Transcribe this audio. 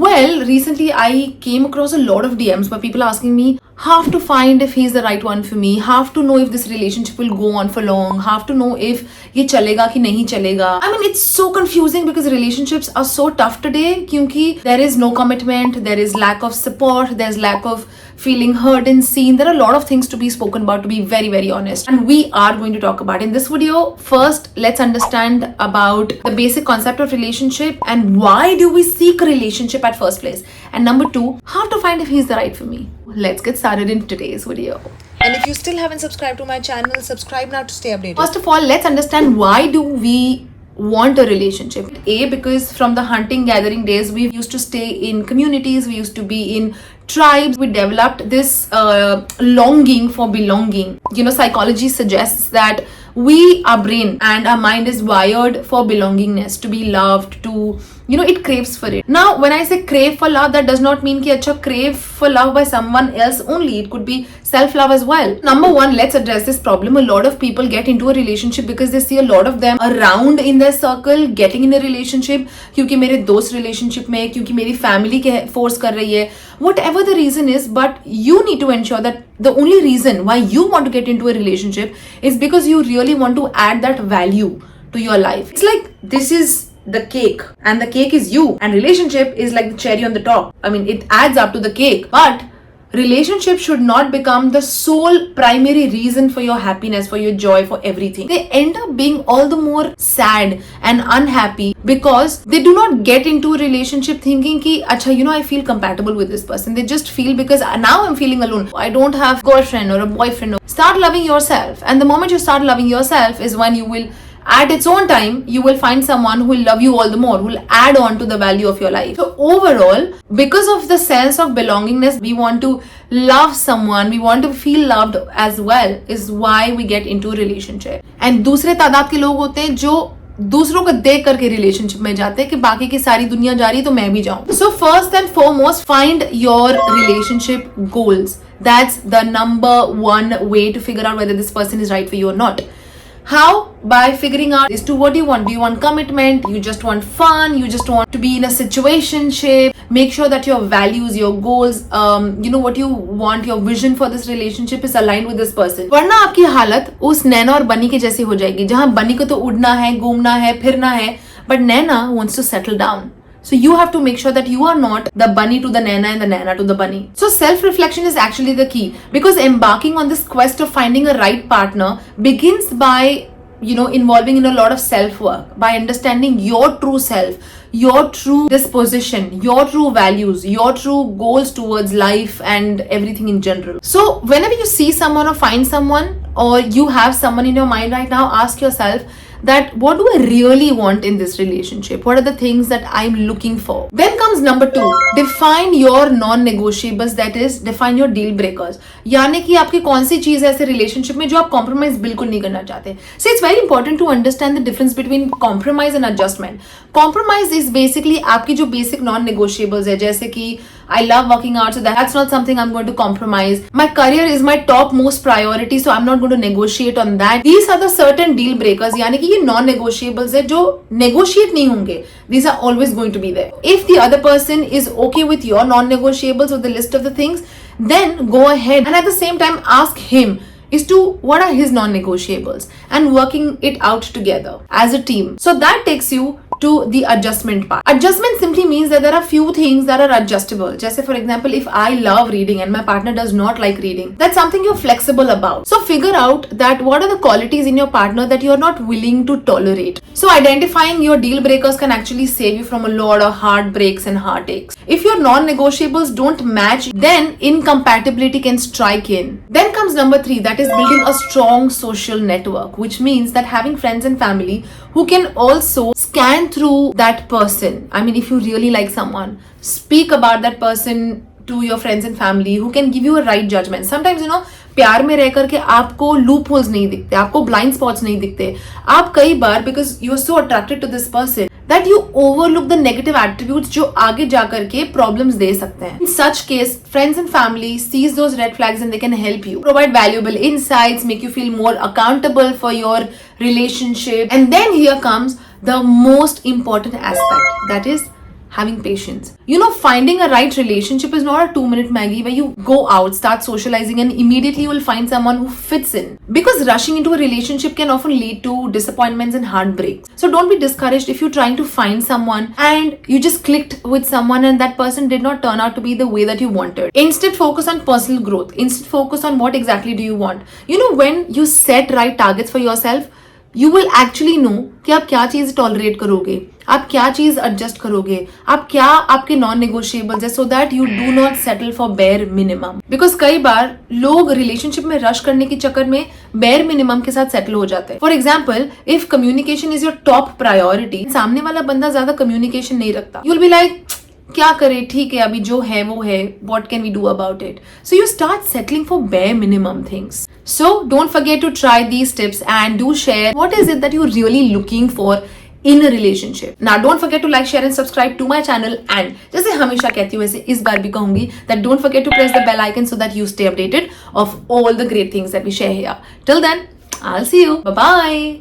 Well, recently I came across a lot of DMs where people asking me how to find if he's the right one for me, how to know if this relationship will go on for long, how to know if ye chalega ki nahi chalega. I mean, it's so confusing because relationships are so tough today kyunki there is no commitment, there is lack of support, there's lack of feeling heard and seen. There are a lot of things to be spoken about, to be very, very honest. And we are going to talk about in this video. First, let's understand about the basic concept of relationship and why do we seek a relationship at first place. And number two, how to find if he's the right for me. Let's get started in today's video. And if you still haven't subscribed to my channel, subscribe now to stay updated. First of all, let's understand why do we want a relationship. Because from the hunting gathering days, we used to stay in communities, we used to be in tribes, we developed this longing for belonging. Psychology suggests that our brain and our mind is wired for belongingness, to be loved, to it craves for it. Now when I say crave for love, that does not mean ki acha crave for love by someone else only. It could be self-love as well. Number one, let's address this problem. A lot of people get into a relationship because they see a lot of them around in their circle getting in a relationship, kyunki mere dost relationship mein, kyunki meri family force kar rahi hai, whatever the reason is. But you need to ensure that the only reason why you want to get into a relationship is because you really want to add that value to your life. It's like this is the cake and the cake is you, and relationship is like the cherry on the top. I mean, it adds up to the cake, but relationship should not become the sole primary reason for your happiness, for your joy, for everything. They end up being all the more sad and unhappy because they do not get into a relationship thinking ki acha, I feel compatible with this person. They just feel because now I'm feeling alone, I don't have a girlfriend or a boyfriend. Start loving yourself, and the moment you start loving yourself is when you will, at its own time, you will find someone who will love you all the more, who will add on to the value of your life. So overall, because of the sense of belongingness, we want to love someone, we want to feel loved as well, is why we get into a relationship. And दूसरे तादाद के लोग होते हैं जो दूसरों को देख करके रिलेशनशिप में जाते हैं कि बाकी की सारी दुनिया जा रही है तो मैं भी जाऊं. So first and foremost, find your relationship goals. That's the number one way to figure out whether this person is right for you or not. How? By figuring out as to what do you want. Do you want commitment? You just want fun? You just want to be in a situationship? Make sure that your values, your goals, what you want, your vision for this relationship is aligned with this person. वरना आपकी हालत उस नैना और बनी के जैसी हो जाएगी, जहाँ बनी को तो उड़ना है, घूमना है, फिरना है, but Naina wants to settle down. So you have to make sure that you are not the bunny to the Naina and the Naina to the bunny. So self-reflection is actually the key, because embarking on this quest of finding a right partner begins by, involving in a lot of self-work, by understanding your true self, your true disposition, your true values, your true goals towards life and everything in general. So whenever you see someone or find someone, or you have someone in your mind right now, ask yourself that what do I really want in this relationship? What are the things that I'm looking for? Then comes number two, define your non-negotiables, that is, define your deal breakers. यानी कि आपकी कौन सी चीज है ऐसे relationship में जो आप कॉम्प्रोमाइज बिल्कुल नहीं करना चाहते. So it's very important to understand the difference between compromise and adjustment. Compromise is basically आपकी जो basic non-negotiables है, जैसे कि I love working out, so that's not something I'm going to compromise. My career is my top most priority, so I'm not going to negotiate on that. These are the certain deal breakers, यानी कि ये non-negotiables है जो negotiate नहीं होंगे. These are always going to be there. If the other person is okay with your non-negotiables or the list of the things, then go ahead and at the same time ask him is to what are his non-negotiables and working it out together as a team. So that takes you to the adjustment part. Adjustment simply means that there are few things that are adjustable. Just for example, if I love reading and my partner does not like reading, that's something you're flexible about. So figure out that what are the qualities in your partner that you're not willing to tolerate. So identifying your deal breakers can actually save you from a lot of heartbreaks and heartaches. If your non-negotiables don't match, then incompatibility can strike in. Then comes number three, that is building a strong social network, which means that having friends and family who can also scan through that person. I mean, if you really like someone, speak about that person to your friends and family who can give you a right judgment. Sometimes, प्यार में रह करके आपको loop holes नहीं दिखते, आपको blind spots नहीं दिखते. आप कई बार because you are so attracted to this person that you overlook the negative attributes जो आगे जा करके problems दे सकते हैं. In such case, friends and family sees those red flags and they can help you, provide valuable insights, make you feel more accountable for your relationship. And then here comes the most important aspect, that is having patience. You know, finding a right relationship is not a 2-minute Maggie where you go out, start socializing, and immediately you will find someone who fits in. Because rushing into a relationship can often lead to disappointments and heartbreaks. So don't be discouraged if you're trying to find someone and you just clicked with someone and that person did not turn out to be the way that you wanted. Instead, focus on personal growth. Instead, focus on what exactly do you want. You know, when you set right targets for yourself, you will actually know कि आप क्या चीज tolerate करोगे, आप क्या चीज adjust करोगे, आप क्या आपके नॉन नेगोशिएबल है, so that you do not settle for bare minimum. Because कई बार लोग रिलेशनशिप में रश करने के चक्कर में बेयर मिनिमम के साथ सेटल हो जाते हैं. For example, if communication is your top priority, सामने वाला बंदा ज्यादा कम्युनिकेशन नहीं रखता, यू विल बी लाइक क्या करे, ठीक है अभी जो है वो है, what can we do about it? So you start settling for bare minimum things. So don't forget to try these tips and do share what is it that you're really looking for in a relationship. Now don't forget to like, share and subscribe to my channel, and जैसे हमेशा कहती हूँ वैसे इस बार भी कहूंगी that don't forget to press the bell icon so that you stay updated of all the great things that we share here. Till then, I'll see you. Bye bye.